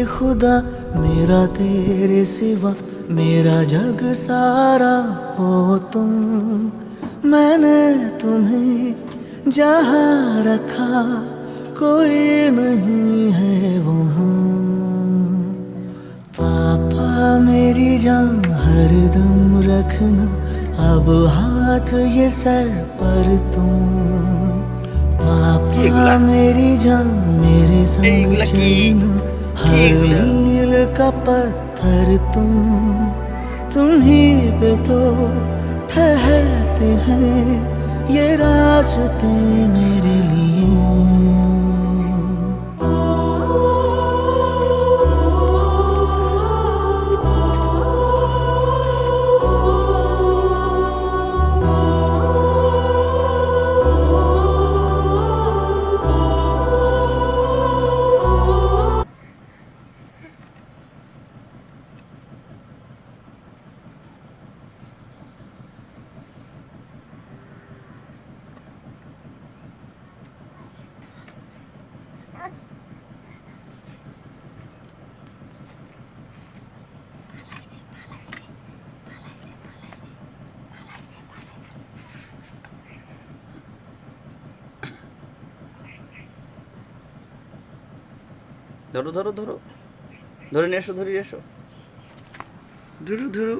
खुदा मेरा तेरे सिवा मेरा जग सारा हो तुम। मैंने तुम्हें जहाँ रखा कोई नहीं है वहाँ। पापा मेरी जान हरदम रखना अब हाथ ये सर पर तुम। पापा मेरी जान मेरे संग चलना हर मील का पत्थर तुम ही पे तो ठहरते हैं ये रास्ते मेरे लिए। ধরো ধরো ধরো ধরে নিয়ে এসো, ধরে নিয়ে এসো, ধরো ধরো।